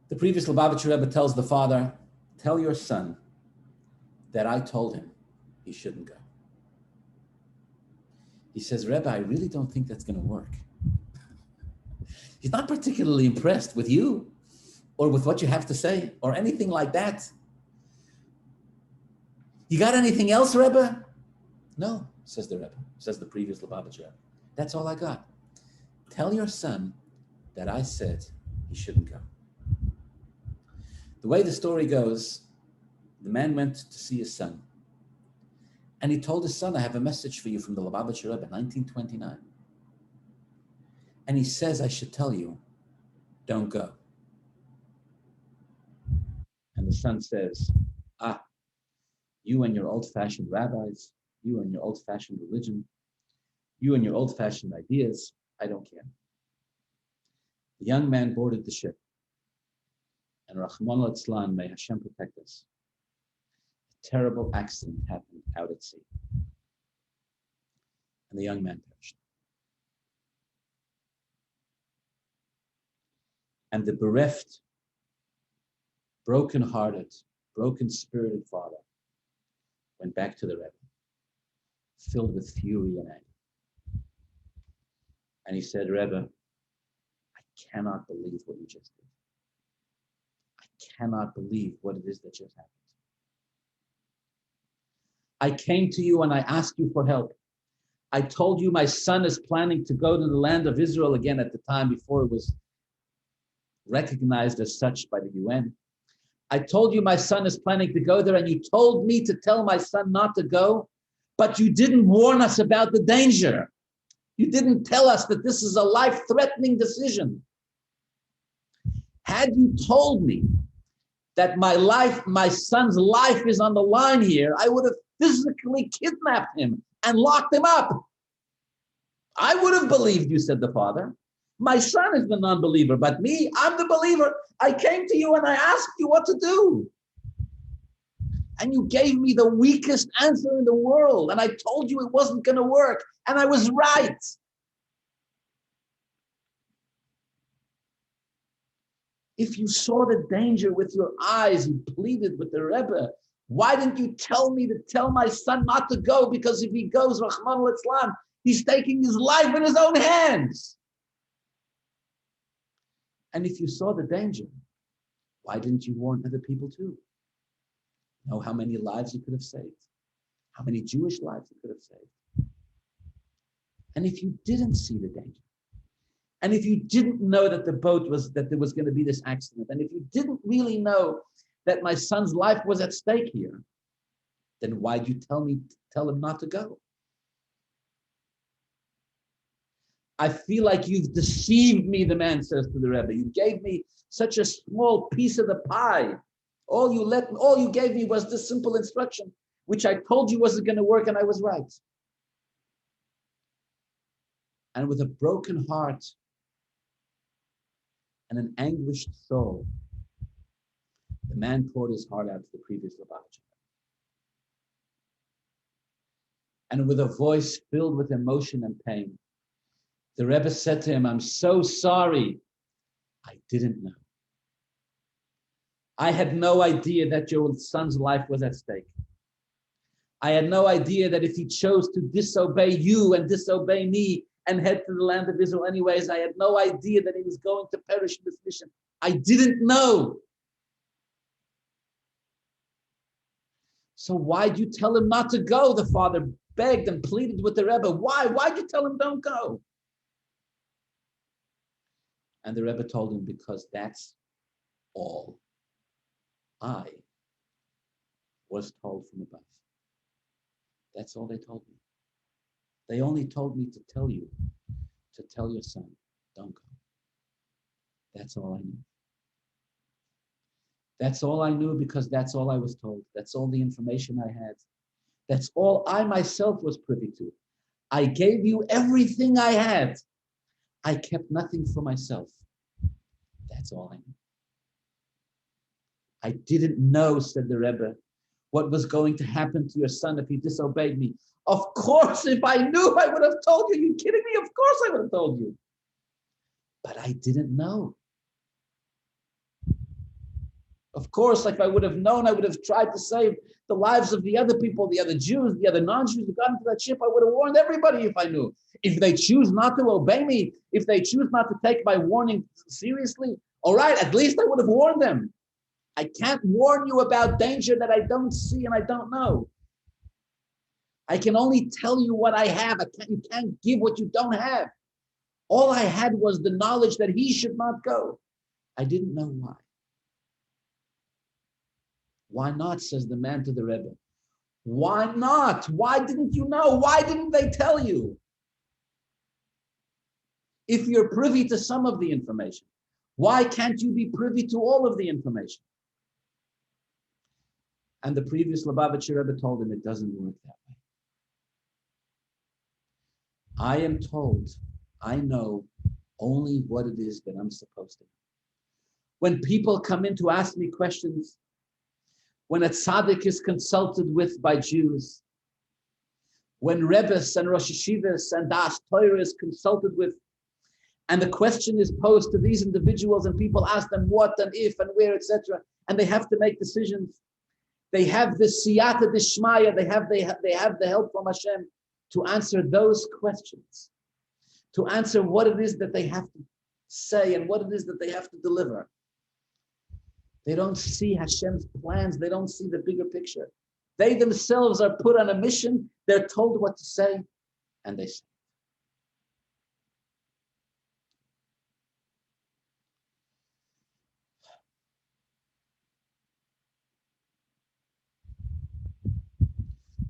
The previous Lubavitcher Rebbe tells the father, tell your son that I told him he shouldn't go. He says, Rebbe, I really don't think that's going to work. He's not particularly impressed with you or with what you have to say or anything like that. You got anything else, Rebbe? No, says the Rebbe, says the previous Lubavitcher Rebbe. That's all I got. Tell your son that I said he shouldn't go. The way the story goes, The man went to see his son. And he told his son, I have a message for you from the Lubavitcher Rebbe, 1929. And he says, I should tell you, don't go. And the son says, you and your old-fashioned rabbis, you and your old-fashioned religion, you and your old-fashioned ideas, I don't care. The young man boarded the ship. And Rahman al-Islam, may Hashem protect us. A terrible accident happened out at sea. And the young man perished. And the bereft, broken-hearted, broken-spirited father went back to the Rebbe, filled with fury and anger. And he said, Rebbe, I cannot believe what you just did. I cannot believe what it is that just happened. I came to you and I asked you for help. I told you my son is planning to go to the land of Israel again at the time before it was recognized as such by the UN. I told you my son is planning to go there, and you told me to tell my son not to go, but you didn't warn us about the danger. You didn't tell us that this is a life-threatening decision. Had you told me that my son's life is on the line here, I would have physically kidnapped him and locked him up. I would have believed you, said the father. My son is the non-believer, but me, I'm the believer. I came to you and I asked you what to do. And you gave me the weakest answer in the world. And I told you it wasn't going to work. And I was right. If you saw the danger with your eyes, you pleaded with the Rebbe. Why didn't you tell me to tell my son not to go? Because if he goes, Rahman al-Islam, he's taking his life in his own hands. And if you saw the danger, why didn't you warn other people too? Know how many lives you could have saved? How many Jewish lives you could have saved? And if you didn't see the danger, and if you didn't know that that there was going to be this accident, and if you didn't really know that my son's life was at stake here, then why'd you tell him not to go? I feel like you've deceived me, the man says to the Rebbe. You gave me such a small piece of the pie. All you gave me was this simple instruction, which I told you wasn't going to work, and I was right. And with a broken heart and an anguished soul, the man poured his heart out to the previous Lubavitcher. And with a voice filled with emotion and pain, the Rebbe said to him, I'm so sorry. I didn't know. I had no idea that your son's life was at stake. I had no idea that if he chose to disobey you and disobey me and head to the land of Israel anyways, I had no idea that he was going to perish in this mission. I didn't know. So why'd you tell him not to go? The father begged and pleaded with the Rebbe. Why? Why'd you tell him don't go? And the Rebbe told him, because that's all I was told from above. That's all they told me. They only told me to tell your son, don't go. That's all I knew. That's all I knew, because that's all I was told. That's all the information I had. That's all I myself was privy to. I gave you everything I had. I kept nothing for myself. That's all I knew. I didn't know, said the Rebbe, what was going to happen to your son if he disobeyed me. Of course, if I knew, I would have told you. Are you kidding me? Of course I would have told you. But I didn't know. Of course, if I would have known, I would have tried to save the lives of the other people, the other Jews, the other non-Jews who got into that ship. I would have warned everybody if I knew. If they choose not to obey me, if they choose not to take my warning seriously, all right, at least I would have warned them. I can't warn you about danger that I don't see and I don't know. I can only tell you what I have. You can't give what you don't have. All I had was the knowledge that he should not go. I didn't know why. Why not, says the man to the Rebbe. Why not? Why didn't you know? Why didn't they tell you? If you're privy to some of the information, why can't you be privy to all of the information? And the previous Lubavitcher Rebbe told him it doesn't work that way. I am told, I know only what it is that I'm supposed to know. When people come in to ask me questions, when a tzaddik is consulted with by Jews, when Rebbes and Rosh Yeshivas and Das Torah is consulted with, and the question is posed to these individuals and people ask them what and if and where, etc., and they have to make decisions. They have the siyata d'shmaya, they have the help from Hashem to answer those questions, to answer what it is that they have to say and what it is that they have to deliver. They don't see Hashem's plans. They don't see the bigger picture. They themselves are put on a mission. They're told what to say, and they say.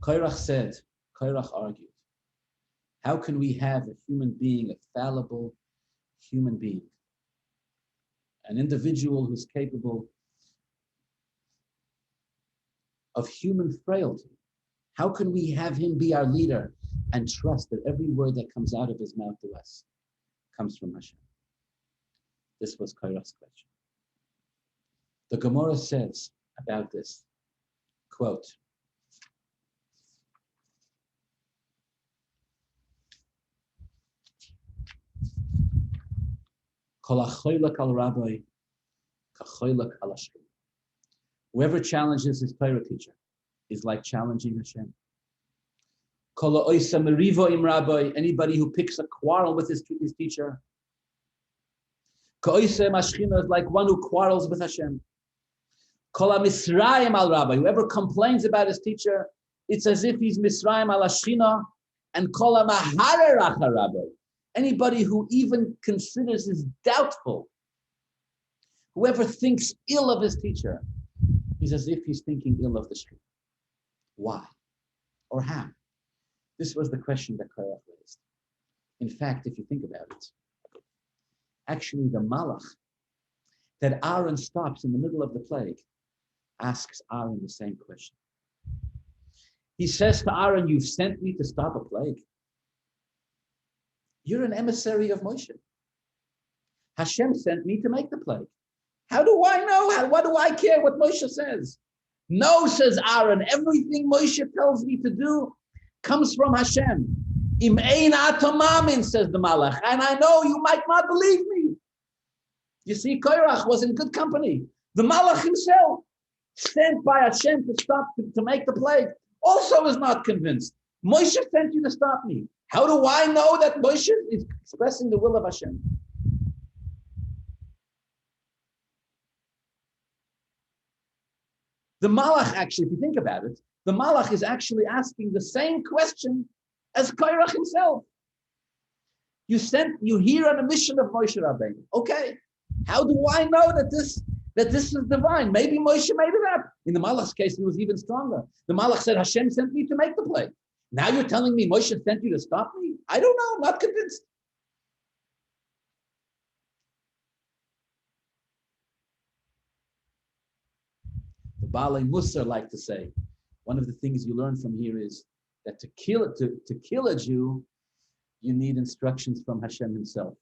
Korach argued, how can we have a human being, a fallible human being, an individual who's capable of human frailty? How can we have him be our leader and trust that every word that comes out of his mouth to us comes from Hashem? This was Korach's question. The Gemara says about this, quote, whoever challenges his Torah teacher is like challenging Hashem. Anybody who picks a quarrel with his teacher is like one who quarrels with Hashem. Whoever complains about his teacher, it's as if he's Misraim al Ashchina. And anybody who even considers is doubtful, whoever thinks ill of his teacher, is as if he's thinking ill of the street. Why? Or how? This was the question that Korach raised. In fact, if you think about it, actually the Malach that Aaron stops in the middle of the plague asks Aaron the same question. He says to Aaron, you've sent me to stop a plague. You're an emissary of Moshe. Hashem sent me to make the plague. How do I know? What do I care what Moshe says? No, says Aaron, everything Moshe tells me to do comes from Hashem. Im ein atomamin, says the Malach, and I know you might not believe me. You see, Korach was in good company. The Malach himself, sent by Hashem to make the plague, also is not convinced. Moshe sent you to stop me. How do I know that Moshe is expressing the will of Hashem? The Malach, actually, if you think about it, the Malach is actually asking the same question as Korach himself. You hear on a mission of Moshe Rabbeinu. Okay, how do I know that this is divine? Maybe Moshe made it up. In the Malach's case, it was even stronger. The Malach said, Hashem sent me to make the plague. Now you're telling me Moshe sent you to stop me? I don't know, I'm not convinced. The Baalei Musar like to say, one of the things you learn from here is that to kill a Jew, you need instructions from Hashem himself.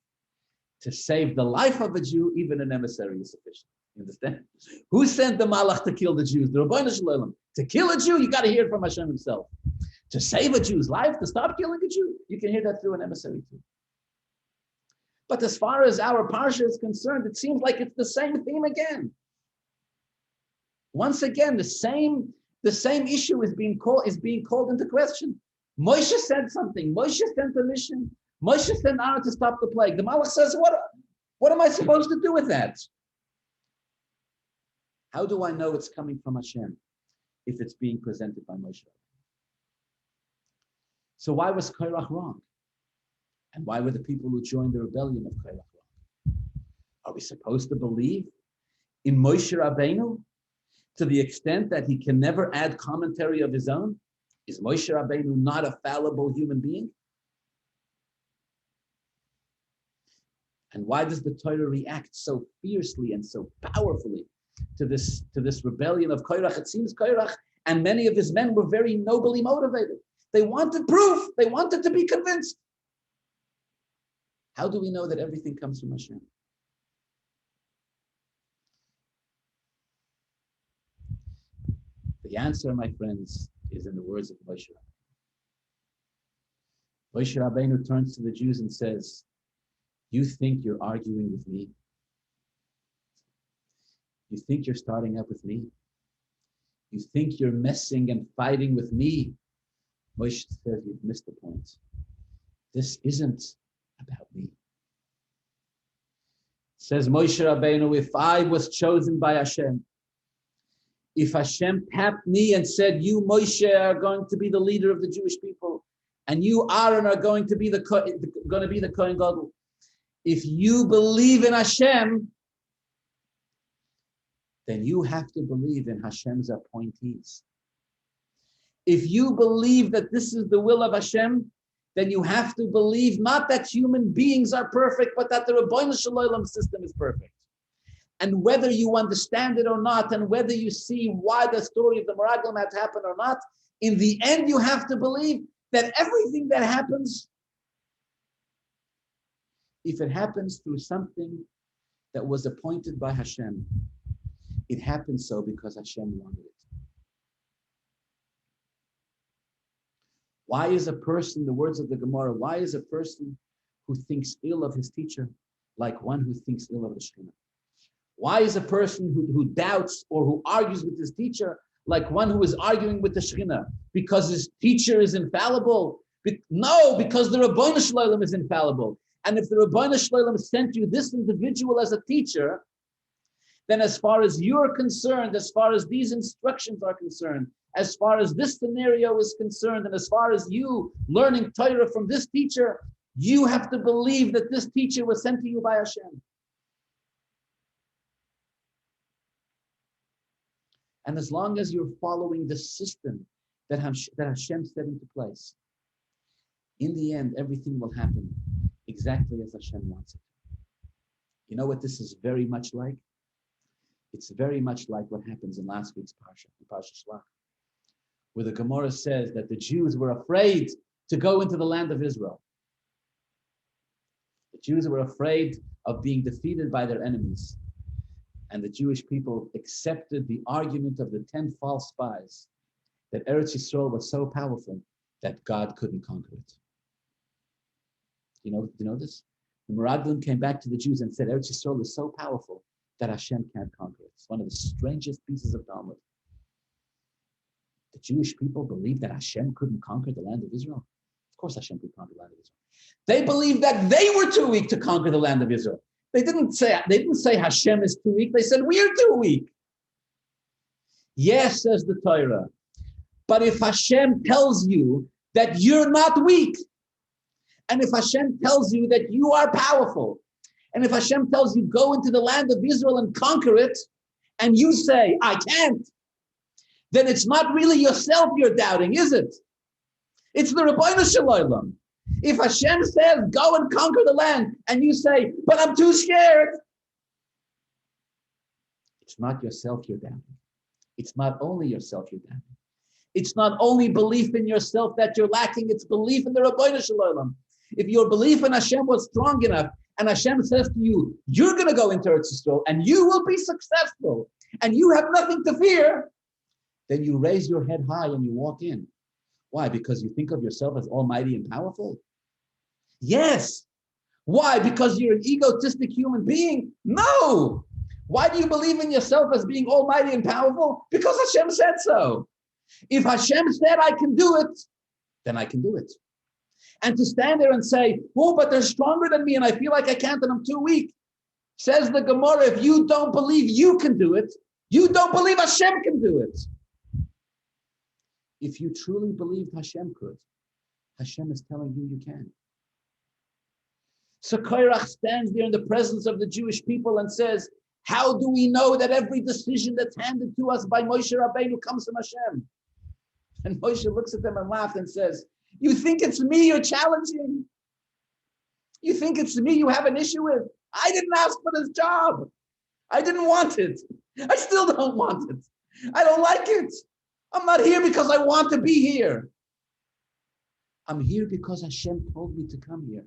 To save the life of a Jew, even an emissary is sufficient. You understand? Who sent the Malach to kill the Jews? The Rabbeinu Shalom. To kill a Jew, you got to hear it from Hashem himself. To save a Jew's life, to stop killing a Jew, you can hear that through an emissary too. But as far as our Parsha is concerned, it seems like it's the same theme again. Once again, the same issue is being called into question. Moshe said something. Moshe sent a mission. Moshe sent Aaron to stop the plague. The Malach says, what am I supposed to do with that? How do I know it's coming from Hashem if it's being presented by Moshe? So why was Korach wrong? And why were the people who joined the rebellion of Korach wrong? Are we supposed to believe in Moshe Rabbeinu to the extent that he can never add commentary of his own? Is Moshe Rabbeinu not a fallible human being? And why does the Torah react so fiercely and so powerfully to this rebellion of Korach? It seems Korach and many of his men were very nobly motivated. They wanted proof. They wanted to be convinced. How do we know that everything comes from Hashem? The answer, my friends, is in the words of Moshe Rabbeinu. Moshe Rabbeinu turns to the Jews and says, you think you're arguing with me? You think you're starting up with me? You think you're messing and fighting with me? Moshe says, you've missed the point. This isn't about me. Says Moshe Rabbeinu, if I was chosen by Hashem, if Hashem tapped me and said, you, Moshe, are going to be the leader of the Jewish people, and you, Aaron, are going to be the Kohen Gadol. If you believe in Hashem, then you have to believe in Hashem's appointees. If you believe that this is the will of Hashem, then you have to believe not that human beings are perfect, but that the Ribbono Shel Olam system is perfect. And whether you understand it or not, and whether you see why the story of the Meraglim had happened or not, in the end you have to believe that everything that happens, if it happens through something that was appointed by Hashem, it happens so because Hashem wanted it. Why is a person, the words of the Gemara, why is a person who thinks ill of his teacher like one who thinks ill of the Shekhinah? Why is a person who doubts or who argues with his teacher like one who is arguing with the Shekhinah? Because his teacher is infallible? No, because the Ribbono Shel Olam is infallible. And if the Ribbono Shel Olam sent you this individual as a teacher, then as far as you're concerned, as far as these instructions are concerned, as far as this scenario is concerned, and as far as you learning Torah from this teacher, you have to believe that this teacher was sent to you by Hashem. And as long as you're following the system that Hashem set into place, in the end, everything will happen exactly as Hashem wants it. You know what this is very much like? It's very much like what happens in last week's Parsha, in Parsha Shlach, where the Gemara says that the Jews were afraid to go into the land of Israel. The Jews were afraid of being defeated by their enemies. And the Jewish people accepted the argument of the 10 false spies that Eretz Yisrael was so powerful that God couldn't conquer it. You know this? The Meraglim came back to the Jews and said, Eretz Yisrael is so powerful that Hashem can't conquer it. It's one of the strangest pieces of Talmud. The Jewish people believed that Hashem couldn't conquer the land of Israel. Of course Hashem could conquer the land of Israel. They believed that they were too weak to conquer the land of Israel. They didn't say Hashem is too weak. They said, we're too weak. Yes, says the Torah. But if Hashem tells you that you're not weak, and if Hashem tells you that you are powerful, and if Hashem tells you go into the land of Israel and conquer it, and you say, I can't, then it's not really yourself you're doubting, is it? It's the Ribbono Shel Olam. If Hashem says, go and conquer the land, and you say, but I'm too scared, it's not yourself you're doubting. It's not only yourself you're doubting. It's not only belief in yourself that you're lacking, it's belief in the Ribbono Shel Olam. If your belief in Hashem was strong enough, and Hashem says to you, you're going to go into Eretz Yisrael, and you will be successful, and you have nothing to fear, then you raise your head high and you walk in. Why? Because you think of yourself as almighty and powerful? Yes. Why? Because you're an egotistic human being? No. Why do you believe in yourself as being almighty and powerful? Because Hashem said so. If Hashem said I can do it, then I can do it. And to stand there and say, oh, but they're stronger than me and I feel like I can't and I'm too weak. Says the Gemara, if you don't believe you can do it, you don't believe Hashem can do it. If you truly believed Hashem could, Hashem is telling you you can. So Korach stands there in the presence of the Jewish people and says, How do we know that every decision that's handed to us by Moshe Rabbeinu comes from Hashem? And Moshe looks at them and laughs and says, you think it's me you're challenging? You think it's me you have an issue with? I didn't ask for this job. I didn't want it. I still don't want it. I don't like it. I'm not here because I want to be here. I'm here because Hashem told me to come here.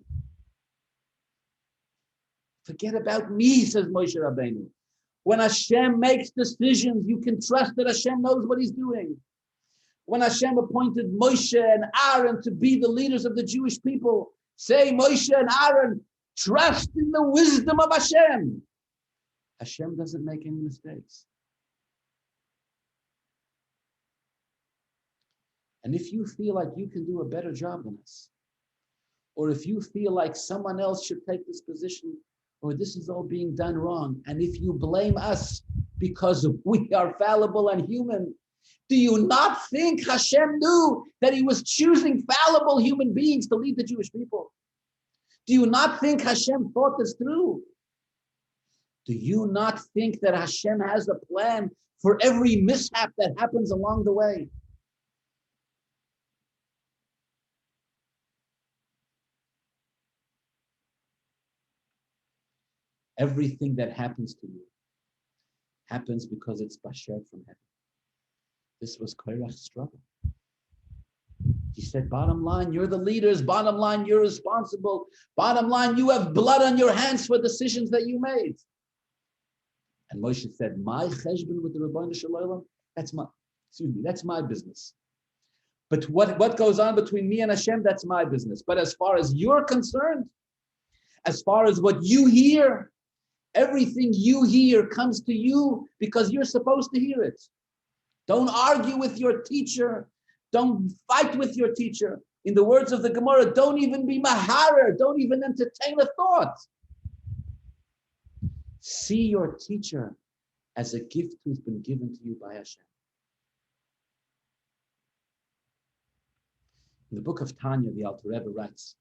Forget about me, says Moshe Rabbeinu. When Hashem makes decisions, you can trust that Hashem knows what he's doing. When Hashem appointed Moshe and Aaron to be the leaders of the Jewish people, say, Moshe and Aaron, trust in the wisdom of Hashem. Hashem doesn't make any mistakes. And if you feel like you can do a better job than us, or if you feel like someone else should take this position, or this is all being done wrong, and if you blame us because we are fallible and human, do you not think Hashem knew that he was choosing fallible human beings to lead the Jewish people? Do you not think Hashem thought this through? Do you not think that Hashem has a plan for every mishap that happens along the way? Everything that happens to you happens because it's basher from heaven. This was Korach's struggle. He said, bottom line, you're the leaders. Bottom line, you're responsible. Bottom line, you have blood on your hands for decisions that you made. And Moshe said, my cheshbon with the Rabbeinu Shalom, that's my business. But what goes on between me and Hashem, that's my business. But as far as you're concerned, as far as what you hear, everything you hear comes to you because you're supposed to hear it. Don't argue with your teacher. Don't fight with your teacher. In the words of the Gemara, don't even be maharer. Don't even entertain a thought. See your teacher as a gift who's been given to you by Hashem. In the book of Tanya, the Alter Rebbe writes,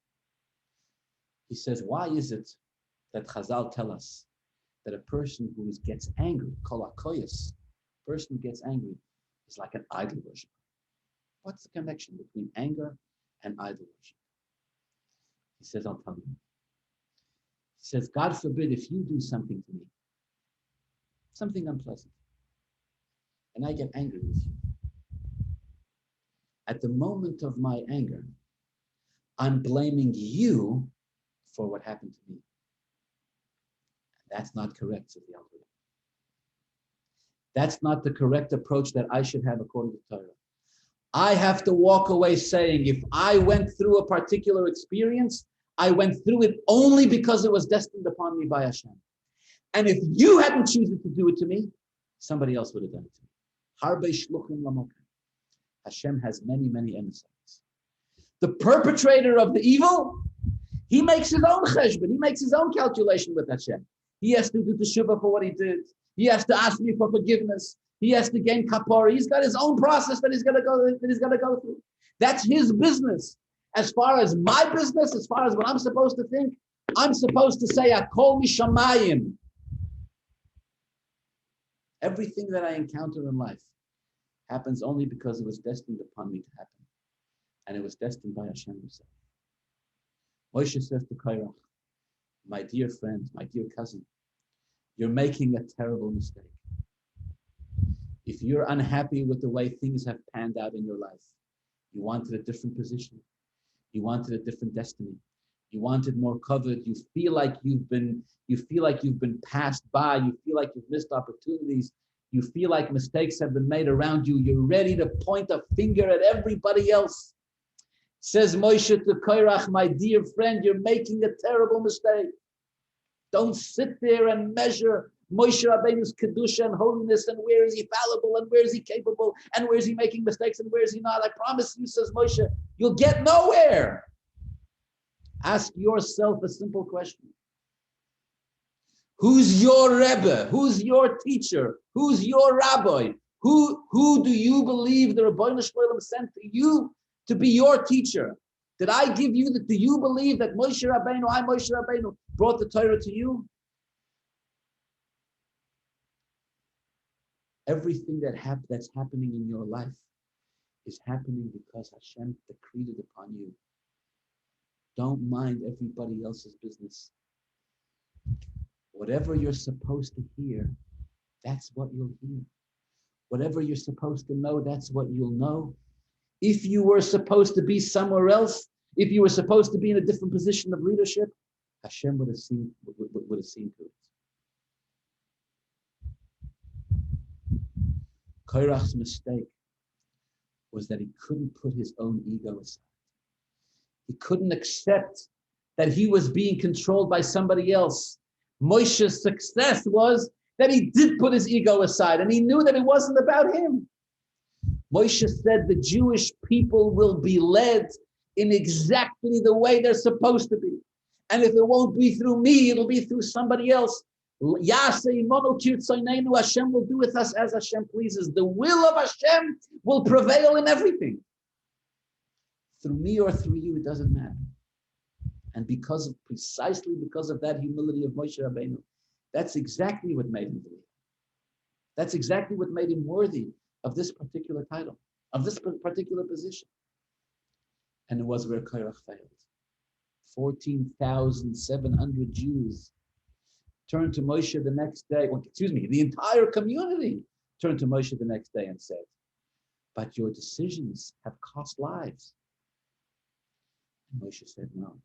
he says, why is it that Chazal tell us that a person who gets angry, kol hakoyos, a person who gets angry is like an idol worshiper? What's the connection between anger and idol worship? He says, I'll tell you. He says, God forbid if you do something to me, something unpleasant, and I get angry with you. At the moment of my anger, I'm blaming you for what happened to me. That's not correct, says the Alter Rebbe. That's not the correct approach that I should have according to Torah. I have to walk away saying, if I went through a particular experience, I went through it only because it was destined upon me by Hashem. And if you hadn't chosen to do it to me, somebody else would have done it to me. Harbe shluchim lamokim. Hashem has many, many emissaries. The perpetrator of the evil, he makes his own cheshbon. He makes his own calculation with Hashem. He has to do teshuvah for what he did. He has to ask me for forgiveness. He has to gain kapara. He's got his own process that he's going to go through. That's his business. As far as my business, as far as what I'm supposed to think, I'm supposed to say, Akol mishamayim. Everything that I encounter in life happens only because it was destined upon me to happen. And it was destined by Hashem himself. Moshe says to Korach, my dear friend, my dear cousin, you're making a terrible mistake. If you're unhappy with the way things have panned out in your life, you wanted a different position, you wanted a different destiny, you wanted more covered, you feel like you've been passed by, you feel like you've missed opportunities, you feel like mistakes have been made around you, you're ready to point a finger at everybody else. Says Moshe to Korach, my dear friend, you're making a terrible mistake. Don't sit there and measure Moshe Rabbeinu's kedusha and holiness, and where is he fallible, and where is he capable, and where is he making mistakes, and where is he not. I promise you, says Moshe, you'll get nowhere. Ask yourself a simple question. Who's your Rebbe? Who's your teacher? Who's your rabbi? Who do you believe the Rabbeinu Shalom sent to you to be your teacher? Did I give you that? Do you believe that Moshe Rabbeinu, Moshe Rabbeinu, brought the Torah to you? Everything that's happening in your life is happening because Hashem decreed it upon you. Don't mind everybody else's business. Whatever you're supposed to hear, that's what you'll hear. Whatever you're supposed to know, that's what you'll know. If you were supposed to be somewhere else, if you were supposed to be in a different position of leadership, Hashem would have seen to it. Korach's mistake was that he couldn't put his own ego aside. He couldn't accept that he was being controlled by somebody else. Moshe's success was that he did put his ego aside, and he knew that it wasn't about him. Moshe said the Jewish people will be led in exactly the way they're supposed to be. And if it won't be through me, it'll be through somebody else. Hashem will do with us as Hashem pleases. The will of Hashem will prevail in everything. Through me or through you, it doesn't matter. And precisely because of that humility of Moshe Rabbeinu, that's exactly what made him believe. That's exactly what made him worthy of this particular title, of this particular position. And it was where Korach failed. 14,700 Jews turned to Moshe the next day, the entire community turned to Moshe the next day and said, but your decisions have cost lives. And Moshe said, no.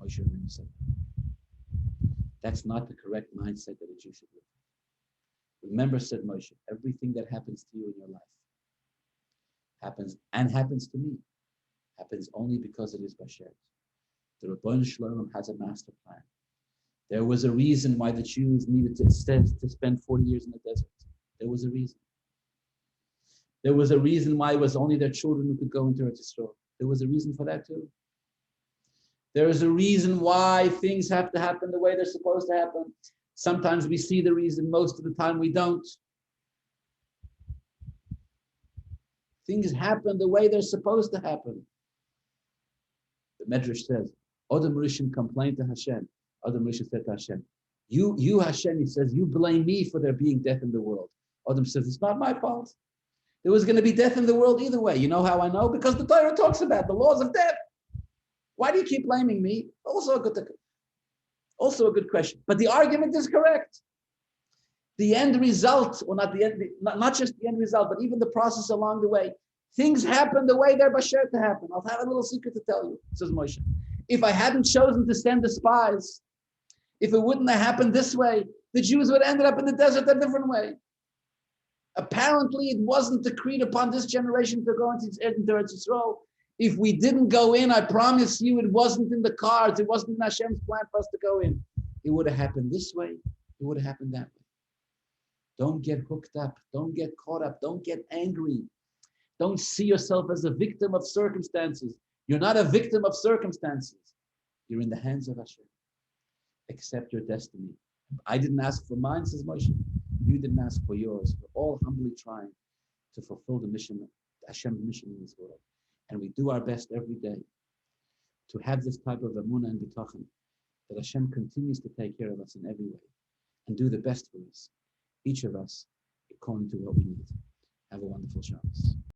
Moshe said, that's not the correct mindset that a Jew should live. Remember, said Moshe, everything that happens to you in your life happens to me, happens only because it is Basher. The Rebbeinu Shalom has a master plan. There was a reason why the Jews needed to spend 40 years in the desert. There was a reason. There was a reason why it was only their children who could go into Eretz Yisrael. There was a reason for that too. There is a reason why things have to happen the way they're supposed to happen. Sometimes we see the reason, most of the time we don't. Things happen the way they're supposed to happen. The Medrash says, Adam Rishon complained to Hashem. Adam Rishon said to Hashem, you Hashem, he says, you blame me for there being death in the world. Adam says, it's not my fault. There was going to be death in the world either way. You know how I know? Because the Torah talks about the laws of death. Why do you keep blaming me? Also a good question. But the argument is correct. The end result, or not just the end result, but even the process along the way, things happen the way they're basher to happen. I'll have a little secret to tell you, says Moshe. If I hadn't chosen to send the spies, if it wouldn't have happened this way, the Jews would have ended up in the desert a different way. Apparently, it wasn't decreed upon this generation to go into Eretz Yisrael. If we didn't go in, I promise you, it wasn't in the cards. It wasn't in Hashem's plan for us to go in. It would have happened this way. It would have happened that way. Don't get hooked up. Don't get caught up. Don't get angry. Don't see yourself as a victim of circumstances. You're not a victim of circumstances. You're in the hands of Hashem. Accept your destiny. I didn't ask for mine, says Moshe. You didn't ask for yours. We're all humbly trying to fulfill the mission, Hashem's mission in this world. And we do our best every day to have this type of emunah and bitachon, that Hashem continues to take care of us in every way and do the best for us, each of us, according to what we need. Have a wonderful Shabbos.